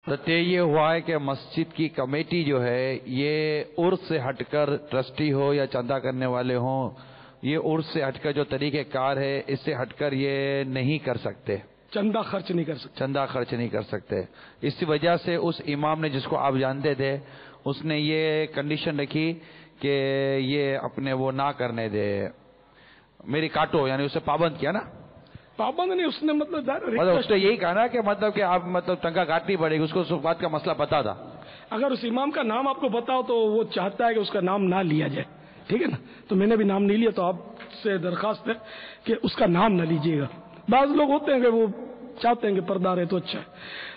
تو طے یہ ہوا ہے کہ مسجد کی کمیٹی جو ہے یہ عرس سے ہٹ کر ٹرسٹی ہو یا چندہ کرنے والے ہوں، یہ عرس سے ہٹ کر جو طریقہ کار ہے اس سے ہٹ کر یہ نہیں کر سکتے، چندہ خرچ نہیں کر سکتے، چندہ خرچ نہیں کر سکتے۔ اس وجہ سے اس امام نے، جس کو آپ جانتے تھے، اس نے یہ کنڈیشن رکھی کہ یہ اپنے وہ نہ کرنے دے، میری کاٹو، یعنی اسے پابند کیا نا، پابند نہیں، اس نے مطلب اس نے یہی کہا نا کہ مطلب کہ آپ مطلب تنخواہ کاٹنی پڑے گی، اس کو اس بات کا مسئلہ پتا تھا۔ اگر اس امام کا نام آپ کو بتاؤ تو وہ چاہتا ہے کہ اس کا نام نہ لیا جائے، ٹھیک ہے نا، تو میں نے بھی نام نہیں لیا، تو آپ سے درخواست ہے کہ اس کا نام نہ لیجیے گا۔ بعض لوگ ہوتے ہیں کہ وہ چاہتے ہیں کہ پردہ رہے تو اچھا ہے،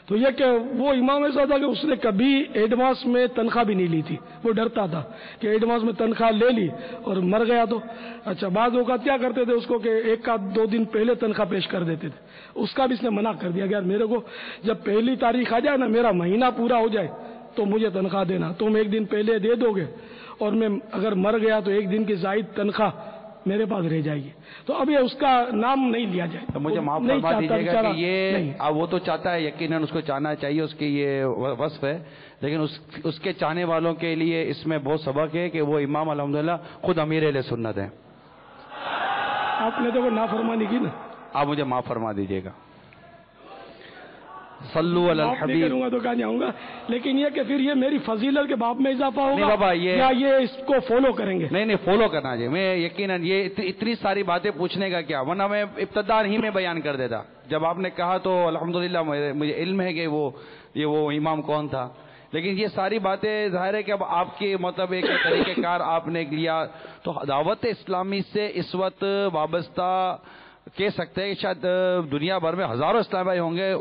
تو یہ کہ وہ امام ایسا تھا کہ اس نے کبھی ایڈوانس میں تنخواہ بھی نہیں لی تھی، وہ ڈرتا تھا کہ ایڈوانس میں تنخواہ لے لی اور مر گیا تو اچھا۔ بعض اوقات کیا کرتے تھے، اس کو کہ ایک کا 2 دن پہلے تنخواہ پیش کر دیتے تھے، اس کا بھی اس نے منع کر دیا کہ یار میرے کو جب پہلی تاریخ آ جائے نا، میرا مہینہ پورا ہو جائے تو مجھے تنخواہ دینا، تم 1 دن پہلے دے دو گے اور میں اگر مر گیا تو 1 دن کی زائد تنخواہ میرے پاس رہ جائے گی، تو اب یہ اس کا نام نہیں لیا جائے۔ تو مجھے معاف فرما دیجیے گا کہ یہ وہ تو چاہتا ہے، یقیناً اس کو چاہنا چاہیے، اس کی یہ وصف ہے، لیکن اس کے چاہنے والوں کے لیے اس میں بہت سبق ہے کہ وہ امام الحمدللہ خود امیر اہل سنت ہیں۔ آپ نے تو نافرمانی کی نا، آپ مجھے معاف فرما دیجیے گا۔ صلو علی الحبیب۔ نہیں کروں گا تو کہاں جاؤں گا، لیکن یہ کہ پھر یہ میری فضیلت کے باب میں اضافہ ہوگا، نہیں بابا، یا یہ اس کو فالو کریں گے؟ نہیں فالو کرنا چاہیے، میں یقیناً یہ اتنی ساری باتیں پوچھنے کا کیا، ورنہ میں ابتدا ہی میں بیان کر دیتا۔ جب آپ نے کہا تو الحمدللہ مجھے علم ہے کہ وہ امام کون تھا، لیکن یہ ساری باتیں ظاہر ہے کہ اب آپ کے مطلب ایک طریقہ کار آپ نے لیا، تو دعوت اسلامی سے اس وقت وابستہ کہہ سکتے ہیں کہ شاید دنیا بھر میں ہزاروں اسلام بھائی ہوں گے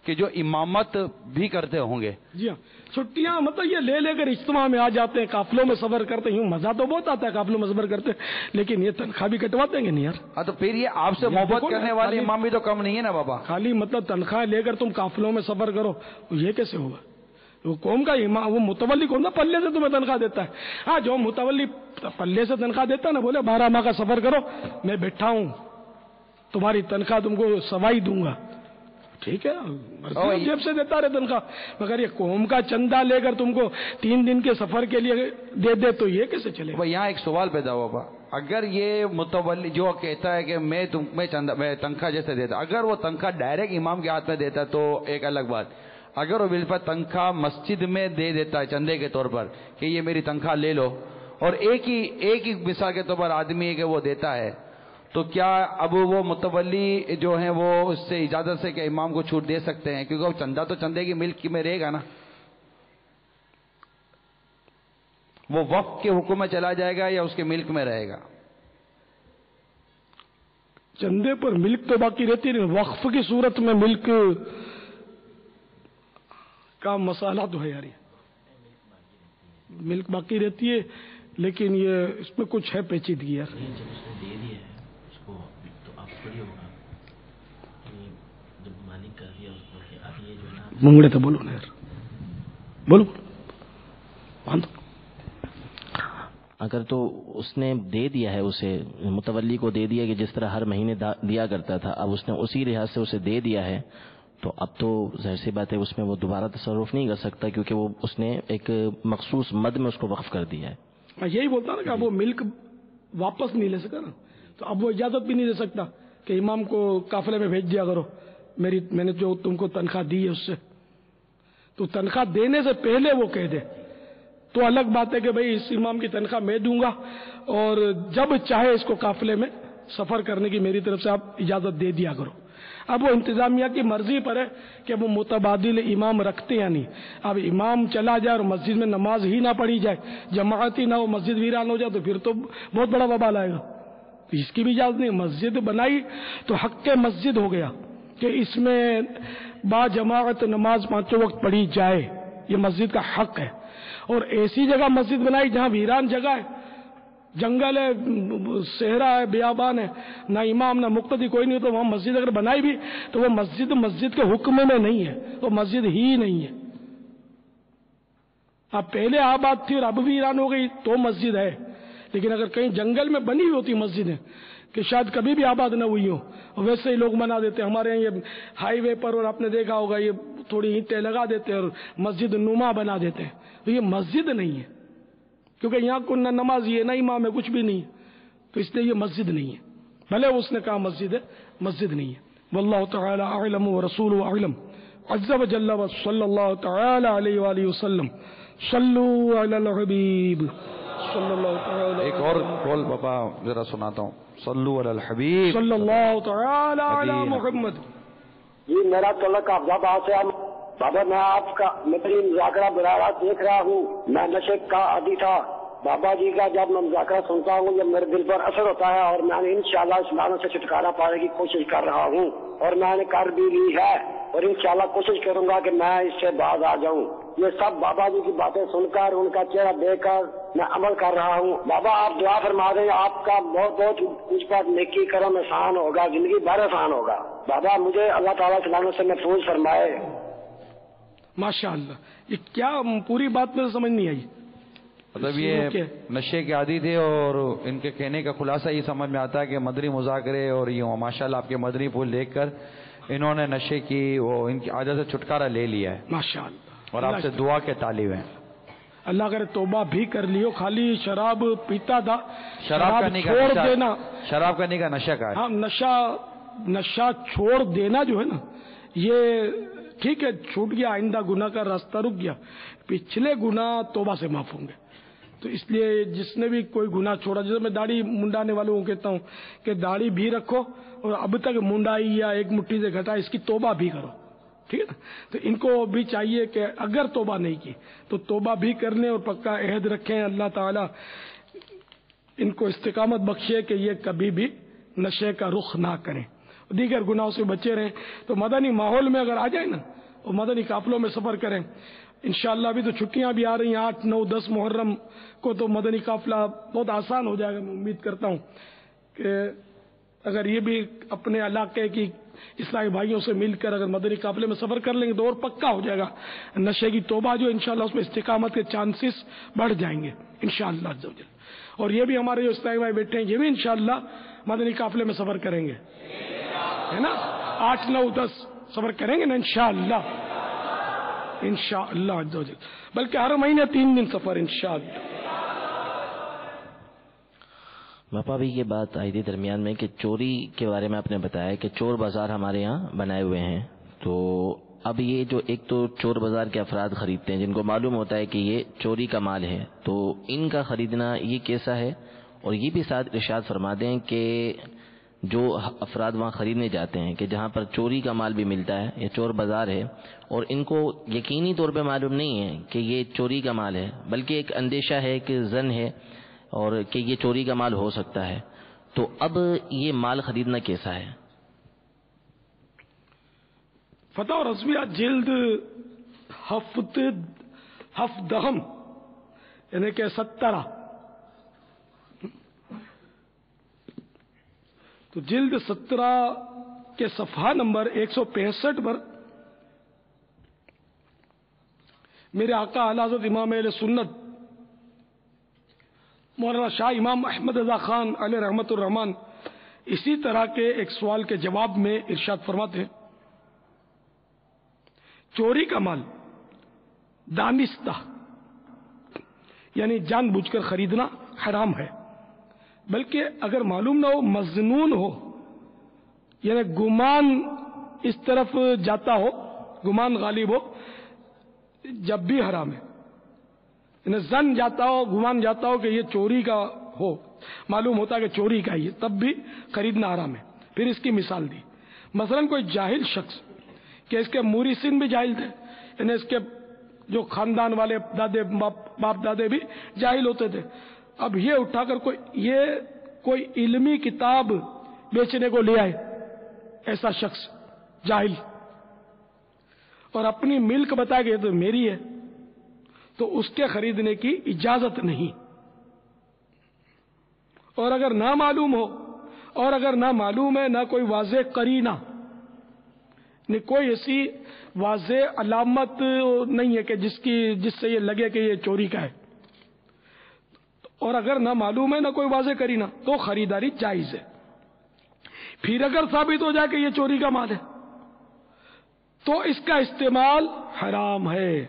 کہ جو امامت بھی کرتے ہوں گے۔ جی ہاں، چھٹیاں مطلب یہ لے کر اجتماع میں آ جاتے ہیں، قافلوں میں سفر کرتے ہیں، مزہ تو بہت آتا ہے قافلوں میں سفر کرتے ہیں، لیکن یہ تنخواہ بھی کٹواتے ہیں نہیں یار؟ ہاں، تو پھر یہ آپ سے محبت کرنے والے امام بھی تو کم نہیں ہے نا بابا۔ خالی مطلب تنخواہ لے کر تم قافلوں میں سفر کرو، یہ کیسے ہوگا؟ وہ قوم کا امام، وہ متولی کون نا پلے سے تمہیں تنخواہ دیتا ہے؟ ہاں، جو متولی پلے سے تنخواہ دیتا ہے نا، بولے 12 ماہ کا سفر کرو، میں بیٹھا ہوں، تمہاری تنخواہ تم کو سوائی دوں گا، ٹھیک ہے، جیب سے دیتا رہے تنخواہ، مگر یہ قوم کا چندہ لے کر تم کو 3 دن کے سفر کے لیے دے تو یہ کیسے چلے گا؟ یہاں ایک سوال پیدا ہوا، اگر یہ متولی جو کہتا ہے کہ میں تنخواہ جیسے دیتا، اگر وہ تنخواہ ڈائریکٹ امام کے ہاتھ میں دیتا تو ایک الگ بات، اگر وہ بالفعل تنخواہ مسجد میں دے دیتا ہے چندے کے طور پر کہ یہ میری تنخواہ لے لو، اور ایک ہی مثال کے طور پر آدمی ہے کہ وہ دیتا ہے، تو کیا اب وہ متولی جو ہیں وہ اس سے اجازت سے کہ امام کو چھوٹ دے سکتے ہیں؟ کیونکہ وہ چندہ تو چندے کی ملک میں رہے گا نا، وہ وقف کے حکم میں چلا جائے گا یا اس کے ملک میں رہے گا؟ چندے پر ملک تو باقی رہتی نہیں، وقف کی صورت میں ملک کا مسئلہ تو ہے یار، ملک باقی رہتی ہے، لیکن یہ اس میں کچھ ہے پیچیدگی یار۔ منگڑے تو بولو نا یار، بولو۔ اگر تو اس نے دے دیا ہے، اسے متولی کو دے دیا کہ جس طرح ہر مہینے دیا کرتا تھا، اب اس نے اسی لحاظ سے اسے دے دیا ہے، تو اب تو ظاہر سی بات ہے اس میں وہ دوبارہ تصرف نہیں کر سکتا، کیونکہ وہ اس نے ایک مخصوص مد میں اس کو وقف کر دیا ہے۔ میں یہی بولتا نا کہ اب وہ ملک واپس نہیں لے سکا نا، تو اب وہ اجازت بھی نہیں دے سکتا کہ امام کو قافلے میں بھیج دیا کرو، میں نے جو تم کو تنخواہ دی ہے اس سے، تو تنخواہ دینے سے پہلے وہ کہہ دے تو الگ بات ہے کہ بھئی اس امام کی تنخواہ میں دوں گا، اور جب چاہے اس کو قافلے میں سفر کرنے کی میری طرف سے آپ اجازت دے دیا کرو۔ اب وہ انتظامیہ کی مرضی پر ہے کہ وہ متبادل امام رکھتے یا نہیں۔ اب امام چلا جائے اور مسجد میں نماز ہی نہ پڑھی جائے، جماعت ہی نہ ہو، مسجد ویران ہو جائے، تو پھر تو بہت بڑا وبال آئے گا، اس کی بھی اجازت نہیں۔ مسجد بنائی تو حق مسجد ہو گیا کہ اس میں با جماعت نماز 5 وقت پڑھی جائے، یہ مسجد کا حق ہے۔ اور ایسی جگہ مسجد بنائی جہاں ویران جگہ ہے، جنگل ہے، صحرا ہے، بیابان ہے، نہ امام نہ مقتدی کوئی نہیں، تو وہاں مسجد اگر بنائی بھی تو وہ مسجد کے حکم میں نہیں ہے، وہ مسجد ہی نہیں ہے۔ اب پہلے آباد تھی اور اب ویران ہو گئی تو مسجد ہے، لیکن اگر کہیں جنگل میں بنی ہوئی ہوتی مسجد ہے کہ شاید کبھی بھی آباد نہ ہوئی ہو، ویسے ہی لوگ بنا دیتے ہیں. ہمارے یہاں یہ ہائی وے پر، اور آپ نے دیکھا ہوگا یہ تھوڑی اینٹیں لگا دیتے ہیں اور مسجد نما بنا دیتے ہیں. تو یہ مسجد نہیں ہے، کیونکہ یہاں کو نہ نمازی ہے نہ امام ہے، کچھ بھی نہیں ہے، تو اس لیے یہ مسجد نہیں ہے. بھلے اس نے کہا مسجد ہے، مسجد نہیں ہے. واللہ تعالی اعلم ورسولہ اعلم عز وجل وصلی اللہ تعالی علیہ وآلہ وسلم. صلوا علی الحبیب صلی اللہ تعالی. ایک اور قول بابا ذرا سناتا ہوں. صلو علی الحبیب صلی اللہ تعالی علی محمد. جی میرا تعلق آباد سے ہے. بابا میں آپ کا میری مذاکرہ براہ دیکھ رہا ہوں. میں نشے کا عادی تھا. بابا جی کا جب میں مذاکرہ سنتا ہوں جب میرے دل پر اثر ہوتا ہے، اور میں نے انشاءاللہ اس معنی سے چھٹکارا پانے کی کوشش کر رہا ہوں، اور میں نے کر بھی لی ہے، اور انشاءاللہ کوشش کروں گا کہ میں اس سے باز آ جاؤں. یہ سب بابا جی کی باتیں سن کر، ان کا چہرہ دیکھ کر میں عمل کر رہا ہوں. بابا آپ دعا فرما دیں، آپ کا بہت بہت مجھ پر نیکی کرم آسان ہوگا، زندگی بھر آسان ہوگا. بابا مجھے اللہ تعالیٰ سے لعنت سے محفوظ فرمائے. ماشاء اللہ. یہ کیا پوری بات میں سمجھ نہیں آئی. مطلب یہ نشے کے عادی تھے، اور ان کے کہنے کا خلاصہ یہ سمجھ میں آتا ہے کہ مدنی مذاکرے اور یہ ماشاءاللہ آپ کے مدنی پھول دیکھ کر انہوں نے نشے کی وہ ان کی عادت سے چھٹکارا لے لیا ہے. ماشاءاللہ. اور آپ سے دعا کے طالب ہیں. اللہ کرے توبہ بھی کر لیو. خالی شراب پیتا تھا، شراب کا چھوڑ دینا. شراب کرنے کا نشہ کا ہے. ہاں نشہ چھوڑ دینا جو ہے نا، یہ ٹھیک ہے، چھوٹ گیا، آئندہ گناہ کا راستہ رک گیا، پچھلے گناہ توبہ سے معاف ہوں گے. تو اس لیے جس نے بھی کوئی گناہ چھوڑا، جیسے میں داڑھی منڈانے والوں کو کہتا ہوں کہ داڑھی بھی رکھو، اور اب تک منڈائی یا ایک مٹھی سے گھٹا، اس کی توبہ بھی کرو. ٹھیک ہے نا. تو ان کو بھی چاہیے کہ اگر توبہ نہیں کی تو توبہ بھی کر لیں اور پکا عہد رکھیں. اللہ تعالیٰ ان کو استقامت بخشے کہ یہ کبھی بھی نشے کا رخ نہ کریں، دیگر گناہوں سے بچے رہیں. تو مدنی ماحول میں اگر آ جائیں نا، اور مدنی قافلوں میں سفر کریں. انشاءاللہ ابھی تو چھٹیاں بھی آ رہی ہیں، 8، 9، 10 محرم کو تو مدنی قافلہ بہت آسان ہو جائے گا. میں امید کرتا ہوں کہ اگر یہ بھی اپنے علاقے کی اسلامی بھائیوں سے مل کر اگر مدنی قافلے میں سفر کر لیں گے تو اور پکا ہو جائے گا نشے کی توبہ جو انشاءاللہ اس میں استقامت کے چانسز بڑھ جائیں گے انشاءاللہ عز و جل. اور یہ بھی ہمارے جو اسلامی بھائی بیٹھے ہیں، یہ بھی انشاءاللہ مدنی قافلے میں سفر کریں گے، ہے نا. 8، 9، 10 سفر کریں گے نا انشاءاللہ. انشاءاللہ عز و جل. بلکہ ہر مہینے 3 دن سفر انشاءاللہ. باپا بھی یہ بات آئی تھی درمیان میں کہ چوری کے بارے میں آپ نے بتایا کہ چور بازار ہمارے یہاں بنائے ہوئے ہیں. تو اب یہ جو ایک تو چور بازار کے افراد خریدتے ہیں جن کو معلوم ہوتا ہے کہ یہ چوری کا مال ہے، تو ان کا خریدنا یہ کیسا ہے؟ اور یہ بھی ساتھ ارشاد فرما دیں کہ جو افراد وہاں خریدنے جاتے ہیں کہ جہاں پر چوری کا مال بھی ملتا ہے، یہ چور بازار ہے، اور ان کو یقینی طور پہ معلوم نہیں ہے کہ یہ چوری کا مال ہے، بلکہ ایک اندیشہ ہے کہ ظن ہے اور کہ یہ چوری کا مال ہو سکتا ہے. تو اب یہ مال خریدنا کیسا ہے؟ فتح اور رضویہ جلد ہفتہم یعنی کہ 17، تو جلد 17 کے صفحہ نمبر 165 پر میرے آقا اعلی حضرت امام اہل سنت مولانا شاہ امام احمد رضا خان علیہ رحمت الرحمان اسی طرح کے ایک سوال کے جواب میں ارشاد فرماتے ہیں، چوری کا مال دانستہ یعنی جان بوجھ کر خریدنا حرام ہے، بلکہ اگر معلوم نہ ہو، مظنون ہو، یعنی گمان اس طرف جاتا ہو، گمان غالب ہو، جب بھی حرام ہے. یعنی زن جاتا ہو، گمان جاتا ہو کہ یہ چوری کا ہو، معلوم ہوتا ہے کہ چوری کا ہی ہے، تب بھی خریدنا حرام ہے. پھر اس کی مثال دی، مثلا کوئی جاہل شخص کہ اس کے مورثین بھی جاہل تھے، یعنی اس کے جو خاندان والے دادے باپ دادے بھی جاہل ہوتے تھے. اب یہ اٹھا کر کوئی علمی کتاب بیچنے کو لے آئے ایسا شخص جاہل، اور اپنی ملک بتا کہ یہ تو میری ہے، تو اس کے خریدنے کی اجازت نہیں. اور اگر نہ معلوم ہو، اور اگر نہ معلوم ہے، نہ کوئی واضح قرینہ، نہ کوئی ایسی واضح علامت نہیں ہے کہ جس سے یہ لگے کہ یہ چوری کا ہے، اور اگر نہ معلوم ہے نہ کوئی واضح قرینہ، تو خریداری جائز ہے. پھر اگر ثابت ہو جائے کہ یہ چوری کا مال ہے تو اس کا استعمال حرام ہے.